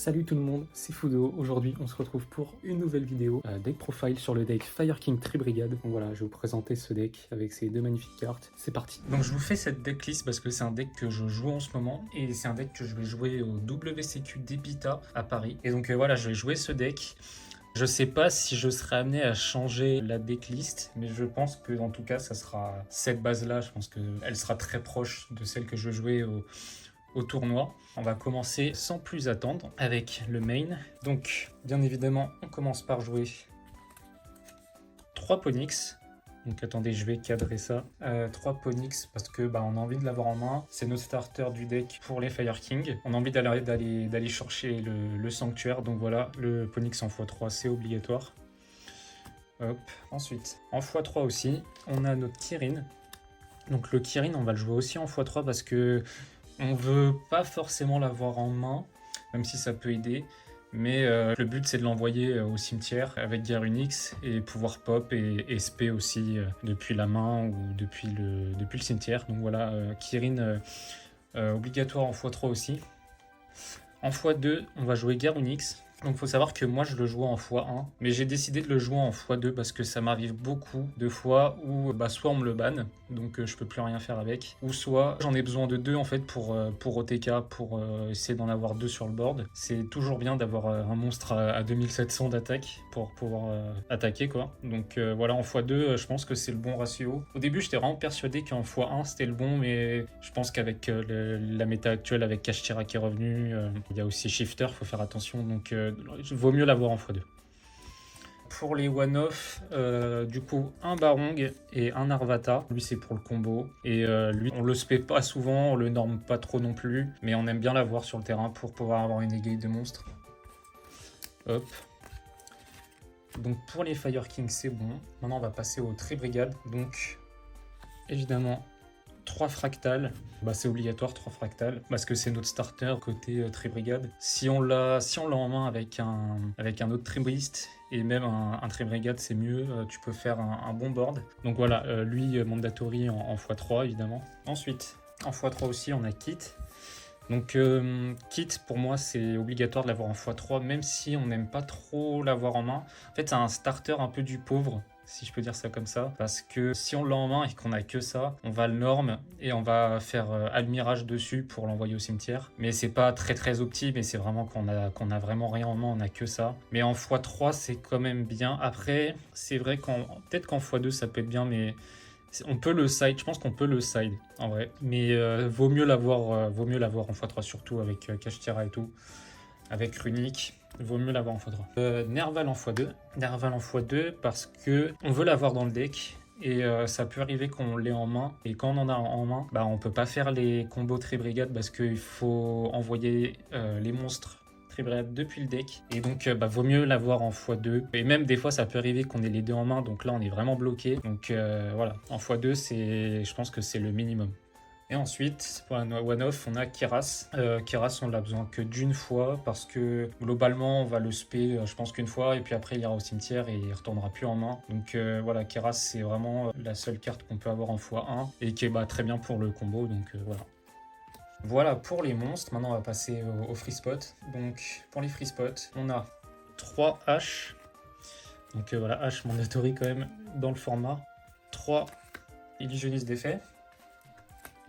Salut tout le monde, c'est Fudo. Aujourd'hui, on se retrouve pour une nouvelle vidéo deck profile sur le deck Fire King Tree Brigade. Donc voilà, je vais vous présenter ce deck avec ses deux magnifiques cartes. C'est parti. Donc je vous fais cette decklist parce que c'est un deck que je joue en ce moment et c'est un deck que je vais jouer au WCQ d'Epita à Paris. Et donc voilà, je vais jouer ce deck. Je sais pas si je serai amené à changer la decklist, mais je pense que en tout cas, ça sera cette base-là. Je pense qu'elle sera très proche de celle que je jouais au tournoi. On va commencer sans plus attendre avec le main. Donc, bien évidemment, on commence par jouer 3 Ponyx. Donc attendez, je vais cadrer ça. 3 Ponyx parce que on a envie de l'avoir en main. C'est notre starter du deck pour les Fire King. On a envie d'aller chercher le sanctuaire. Donc voilà, le Ponyx en x3, c'est obligatoire. Hop. Ensuite, en x3 aussi, on a notre Kirin. Donc le Kirin, on va le jouer aussi en x3 parce que on veut pas forcément l'avoir en main, même si ça peut aider. Mais le but, c'est de l'envoyer au cimetière avec Guerre Unix et pouvoir pop et SP aussi depuis la main ou depuis le cimetière. Donc voilà, Kirin obligatoire en x3 aussi. En x2, on va jouer Guerre Unix. Donc il faut savoir que moi je le joue en x1, mais j'ai décidé de le jouer en x2 parce que ça m'arrive beaucoup de fois où soit on me le banne, donc je peux plus rien faire avec, ou soit j'en ai besoin de 2 en fait pour OTK, pour essayer d'en avoir 2 sur le board. C'est toujours bien d'avoir un monstre à 2700 d'attaque pour pouvoir attaquer quoi. Donc voilà, en x2 je pense que c'est le bon ratio. Au début j'étais vraiment persuadé qu'en x1 c'était le bon, mais je pense qu'avec la méta actuelle, avec Kashtira qui est revenu, il y a aussi Shifter, faut faire attention, donc vaut mieux l'avoir en x2. Pour les one-off, du coup, un Barong et un Arvata. Lui, c'est pour le combo. Et lui, on le spé pas souvent, on le norme pas trop non plus, mais on aime bien l'avoir sur le terrain pour pouvoir avoir une égale de monstres. Hop. Donc pour les Fire King, c'est bon. Maintenant, on va passer au Tree Brigade. Donc, évidemment, 3 fractales, c'est obligatoire 3 fractales parce que c'est notre starter côté Tree Brigade. Si on l'a en main avec un autre Treebrist et même un Tree Brigade, c'est mieux, tu peux faire un bon board. Donc voilà, lui mandatory en x3 évidemment. Ensuite, en x3 aussi, on a Kit. Donc Kit, pour moi, c'est obligatoire de l'avoir en x3, même si on n'aime pas trop l'avoir en main. En fait, c'est un starter un peu du pauvre, si je peux dire ça comme ça, parce que si on l'a en main et qu'on a que ça, on va le norme et on va faire admirage dessus pour l'envoyer au cimetière. Mais c'est pas très opti, mais c'est vraiment qu'on a vraiment rien en main, on a que ça. Mais en x3, c'est quand même bien. Après, c'est vrai peut-être qu'en x2, ça peut être bien, mais on peut le side, je pense qu'on peut le side en vrai, mais vaut mieux l'avoir en x3, surtout avec Kashtira et tout, avec Runic, vaut mieux l'avoir en x3. Nerval en x2, parce que on veut l'avoir dans le deck. Et ça peut arriver qu'on l'ait en main. Et quand on en a en main, on peut pas faire les combos Tree Brigade parce qu'il faut envoyer les monstres Tree Brigade depuis le deck. Et donc vaut mieux l'avoir en x2. Et même des fois ça peut arriver qu'on ait les deux en main. Donc là on est vraiment bloqué. Donc voilà, en x2 je pense que c'est le minimum. Et ensuite, pour un one-off, on a Keras. Keras, on l'a besoin que d'une fois parce que globalement, on va le spé, je pense qu'une fois, et puis après, il ira au cimetière et il retournera plus en main. Donc voilà, Keras, c'est vraiment la seule carte qu'on peut avoir en x1 et qui est très bien pour le combo. Donc voilà. Voilà pour les monstres. Maintenant, on va passer au free spot. Donc pour les free spots, on a 3 H. Donc voilà, H mandatory quand même dans le format. 3 illusionnistes d'effet.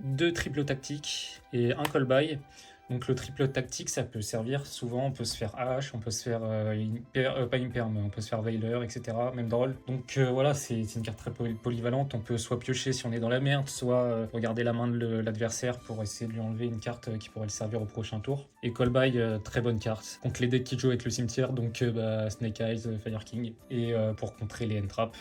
2 triples tactiques et un call by. Donc le triple tactique, ça peut servir souvent, on peut se faire AH, on peut se faire pas Imperm, on peut se faire Veiler, etc. Même drôle. Donc voilà, c'est une carte très polyvalente. On peut soit piocher si on est dans la merde, soit regarder la main de l'adversaire pour essayer de lui enlever une carte qui pourrait le servir au prochain tour. Et call by, très bonne carte. Contre les decks qui jouent avec le cimetière, donc Snake Eyes, Fire King. Et pour contrer les end-traps.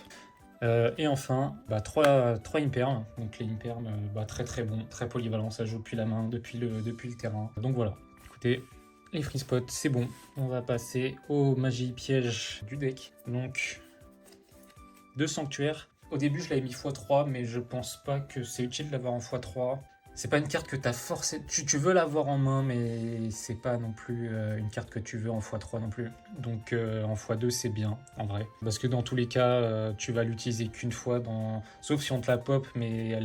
Et enfin, 3 Imperm. Donc les Imperm, très bon, très polyvalent, ça joue depuis la main, depuis le terrain. Donc voilà, écoutez, les free spots, c'est bon. On va passer aux magies pièges du deck. Donc, 2 sanctuaires. Au début, je l'avais mis x3, mais je pense pas que c'est utile de l'avoir en x3. C'est pas une carte que t'as forcé. Tu veux l'avoir en main, mais c'est pas non plus une carte que tu veux en x3 non plus. Donc en x2, c'est bien, en vrai. Parce que dans tous les cas, tu vas l'utiliser qu'une fois, sauf si on te la pop, mais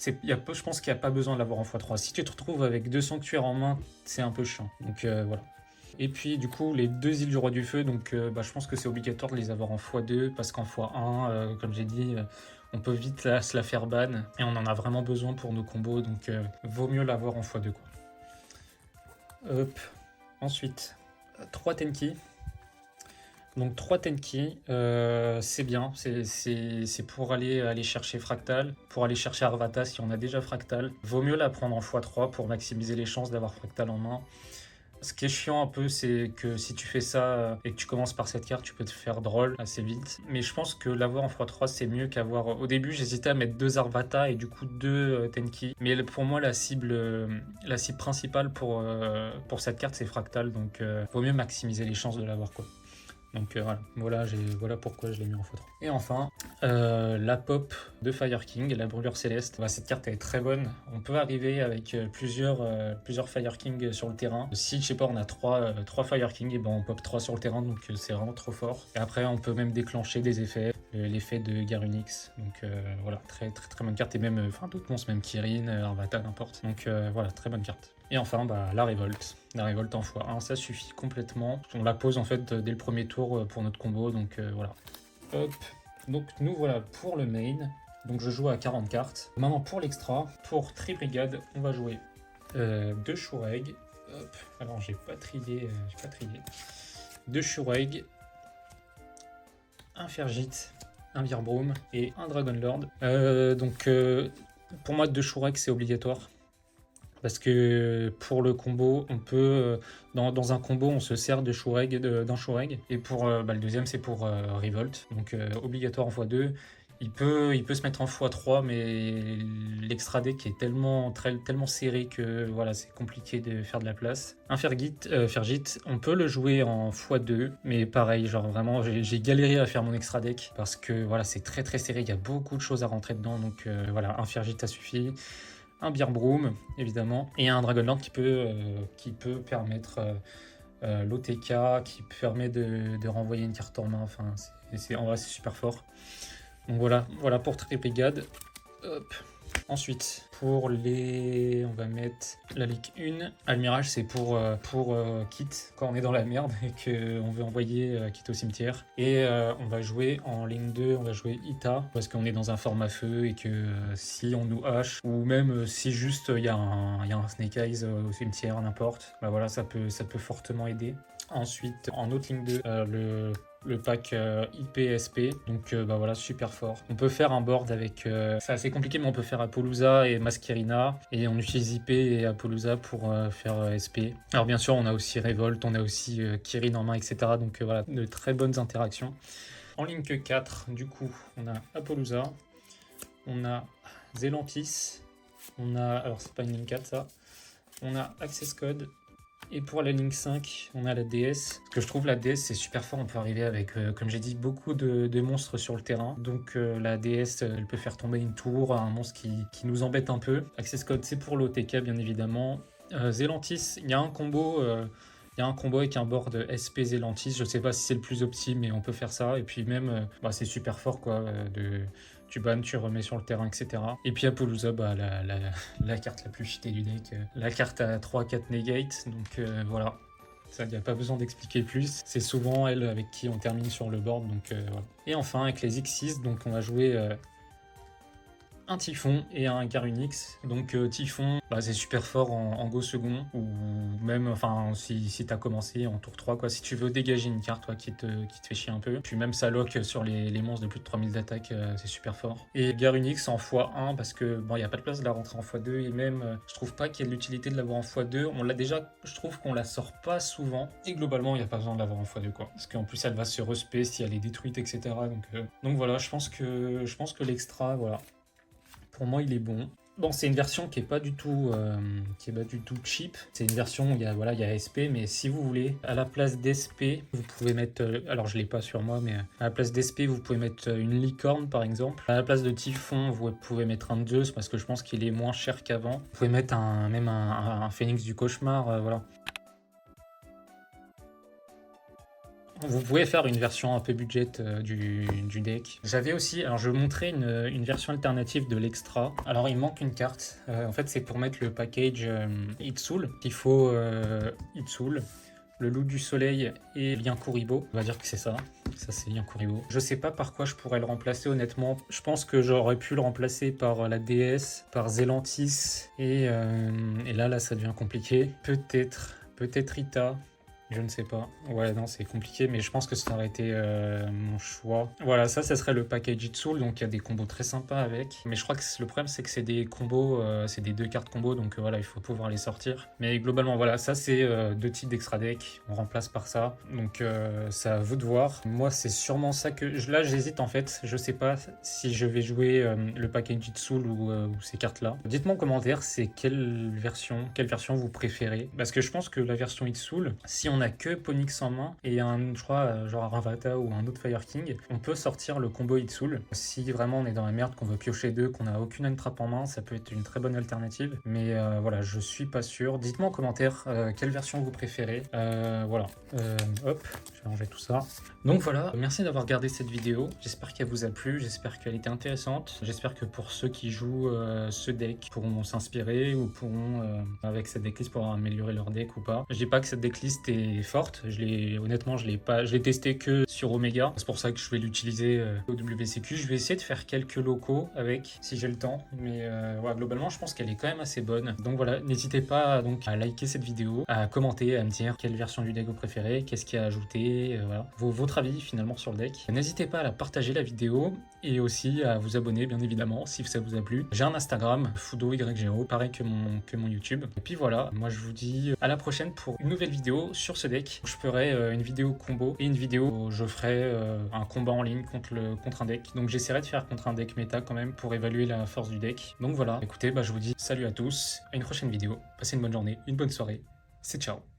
Je pense qu'il n'y a pas besoin de l'avoir en x3. Si tu te retrouves avec 2 sanctuaires en main, c'est un peu chiant. Donc voilà. Et puis du coup, les 2 îles du roi du feu, donc je pense que c'est obligatoire de les avoir en x2, parce qu'en x1, comme j'ai dit, on peut vite se la faire ban, et on en a vraiment besoin pour nos combos, donc vaut mieux l'avoir en x2 quoi. Hop. Ensuite, 3 Tenki. Donc 3 Tenki, c'est bien, c'est pour aller chercher Fractal, pour aller chercher Arvata si on a déjà Fractal. Vaut mieux la prendre en x3 pour maximiser les chances d'avoir Fractal en main. Ce qui est chiant un peu, c'est que si tu fais ça et que tu commences par cette carte, tu peux te faire drôle assez vite. Mais je pense que l'avoir en x3, c'est mieux qu'avoir... Au début, j'hésitais à mettre 2 Arvata et du coup 2 Tenki. Mais pour moi, la cible principale pour cette carte, c'est Fractal. Donc, vaut mieux maximiser les chances de l'avoir, quoi. Donc voilà pourquoi je l'ai mis en x3. Et enfin, la pop de Fire King, la brûlure céleste. Cette carte elle est très bonne. On peut arriver avec plusieurs Fire King sur le terrain. Si je sais pas, on a 3 Fire King, et ben on pop 3 sur le terrain, donc c'est vraiment trop fort. Et après, on peut même déclencher des effets, l'effet de Garunix. Donc voilà, très très très bonne carte. Et même d'autres monstres, même Kirin, Arvata, n'importe. Donc voilà, très bonne carte. Et enfin, la révolte. La révolte en x1, ça suffit complètement. On la pose en fait dès le premier tour pour notre combo, donc voilà. Hop. Donc nous voilà pour le main. Donc je joue à 40 cartes. Maintenant pour l'extra, pour Tri-Brigade, on va jouer 2 Shureg. Hop. Alors j'ai pas trié. 2 Shureg, un Fergit, un Virbroom et un Dragonlord. Pour moi 2 Shureg c'est obligatoire. Parce que pour le combo, on peut dans un combo, on se sert d'un Shureg. Et pour le deuxième, c'est pour Revolt. Donc obligatoire en x2. Il peut se mettre en x3, mais l'extra deck est tellement serré que voilà, c'est compliqué de faire de la place. Un Fergit, on peut le jouer en x2, mais pareil, genre vraiment, j'ai galéré à faire mon extra deck parce que voilà, c'est très très serré. Il y a beaucoup de choses à rentrer dedans. Donc voilà, un Fergit, ça suffit. Un Beerbroom, évidemment, et un Dragonlord qui peut permettre l'OTK, qui permet de renvoyer une carte en main. Enfin, en vrai, c'est super fort. Donc voilà pour Tri-Brigade. Hop. Ensuite, on va mettre la Ligue 1. Almirage, c'est pour Kit, quand on est dans la merde et qu'on veut envoyer Kit au cimetière. Et on va jouer en ligne 2, on va jouer Ita, parce qu'on est dans un format feu et que si on nous hache, ou même si juste il y a un Snake Eyes au cimetière, n'importe, voilà, ça peut fortement aider. Ensuite, en autre ligne 2, le pack IPSP, donc voilà, super fort. On peut faire un board avec, c'est assez compliqué, mais on peut faire Apollousa et Masquerina, et on utilise IP et Apollousa pour faire SP. Alors bien sûr, on a aussi Revolt, on a aussi Kirin en main, etc. Donc voilà, de très bonnes interactions. En ligne 4, du coup, on a Apollousa, on a Zelantis, alors c'est pas une ligne 4 ça, on a Access Code. Et pour la ligne 5, on a la DS. Parce que je trouve la DS, c'est super fort. On peut arriver avec, comme j'ai dit, beaucoup de monstres sur le terrain. Donc la DS, elle peut faire tomber une tour, un monstre qui nous embête un peu. Access Code, c'est pour l'OTK, bien évidemment. Zelantis, il y a un combo... avec un board SP Zelantis. Je sais pas si c'est le plus optim, mais on peut faire ça. Et puis même, c'est super fort, quoi. Tu bannes, tu remets sur le terrain, etc. Et puis Apollousa, la carte la plus cheatée du deck. La carte à 3-4 negate. Donc voilà. Ça, il n'y a pas besoin d'expliquer plus. C'est souvent elle avec qui on termine sur le board. Donc voilà. Et enfin, avec les X6, donc on va jouer... un Typhon et un Garunix. Donc Typhon, c'est super fort en go second, ou même si t'as commencé en tour 3, quoi, si tu veux dégager une carte qui te fait chier un peu. Puis même ça lock sur les monstres de plus de 3000 d'attaque, c'est super fort. Et Garunix en x1 parce que il n'y a pas de place de la rentrer en x2, et même je trouve pas qu'il y ait de l'utilité de l'avoir en x2. On l'a déjà, je trouve qu'on la sort pas souvent, et globalement il n'y a pas besoin de l'avoir en x2, quoi. Parce qu'en plus elle va se respect si elle est détruite, etc. Donc voilà, je pense que l'extra, voilà. Pour moi, il est bon. Bon, c'est une version qui est pas du tout cheap. C'est une version où il y a SP, mais si vous voulez, à la place d'SP, vous pouvez mettre... alors, je l'ai pas sur moi, mais à la place d'SP, vous pouvez mettre une licorne, par exemple. À la place de Typhon, vous pouvez mettre un Zeus, parce que je pense qu'il est moins cher qu'avant. Vous pouvez mettre même un Phénix du cauchemar, voilà. vous pouvez faire une version un peu budget du deck. J'avais aussi, alors je vais vous montrer une version alternative de l'extra. Alors il manque une carte. En fait, c'est pour mettre le package Itsul. Il faut Itsul, le loup du soleil et Lien Kuribo. On va dire que c'est ça. Ça, c'est Lien Kuribo. Je sais pas par quoi je pourrais le remplacer, honnêtement. Je pense que j'aurais pu le remplacer par la déesse, par Zelantis. Et là, ça devient compliqué. Peut-être Rita. Je ne sais pas. Ouais, non, c'est compliqué, mais je pense que ça aurait été mon choix. Voilà, ça serait le package Itsul, donc il y a des combos très sympas avec. Mais je crois que le problème, c'est que c'est des combos, c'est des 2 cartes combos, donc voilà, il faut pouvoir les sortir. Mais globalement, voilà, ça c'est 2 types d'extra deck. On remplace par ça. Donc c'est à vous de voir. Moi, c'est sûrement ça que... Là, j'hésite en fait. Je sais pas si je vais jouer le package Itsul ou ces cartes-là. Dites-moi en commentaire, c'est quelle version vous préférez. Parce que je pense que la version Itsul, si on a que Ponyx en main et je crois, genre Ravata ou un autre Fire King, on peut sortir le combo Itsul. Si vraiment on est dans la merde, qu'on veut piocher 2, qu'on n'a aucune entrap en main, ça peut être une très bonne alternative. Mais voilà, je suis pas sûr. Dites-moi en commentaire quelle version vous préférez. Voilà. Hop, je vais ranger tout ça. Donc voilà, merci d'avoir regardé cette vidéo. J'espère qu'elle vous a plu, j'espère qu'elle était intéressante. J'espère que pour ceux qui jouent ce deck pourront s'inspirer ou pourront, avec cette decklist, pouvoir améliorer leur deck ou pas. Je dis pas que cette decklist est forte. Honnêtement, je l'ai testé que sur Omega. C'est pour ça que je vais l'utiliser au WCQ. Je vais essayer de faire quelques locaux avec, si j'ai le temps. Mais voilà, globalement, je pense qu'elle est quand même assez bonne. Donc voilà, n'hésitez pas donc à liker cette vidéo, à commenter, à me dire quelle version du deck vous préférez, qu'est-ce qu'il y a à ajouter, voilà. Votre avis finalement sur le deck. N'hésitez pas à la partager la vidéo et aussi à vous abonner bien évidemment si ça vous a plu. J'ai un Instagram, FudoYGO, pareil que mon YouTube. Et puis voilà, moi je vous dis à la prochaine pour une nouvelle vidéo sur ce deck. Je ferai une vidéo combo et une vidéo où je ferai un combat en ligne contre un deck. Donc j'essaierai de faire contre un deck méta quand même pour évaluer la force du deck. Donc voilà, écoutez, je vous dis salut à tous, à une prochaine vidéo. Passez une bonne journée, une bonne soirée. C'est ciao.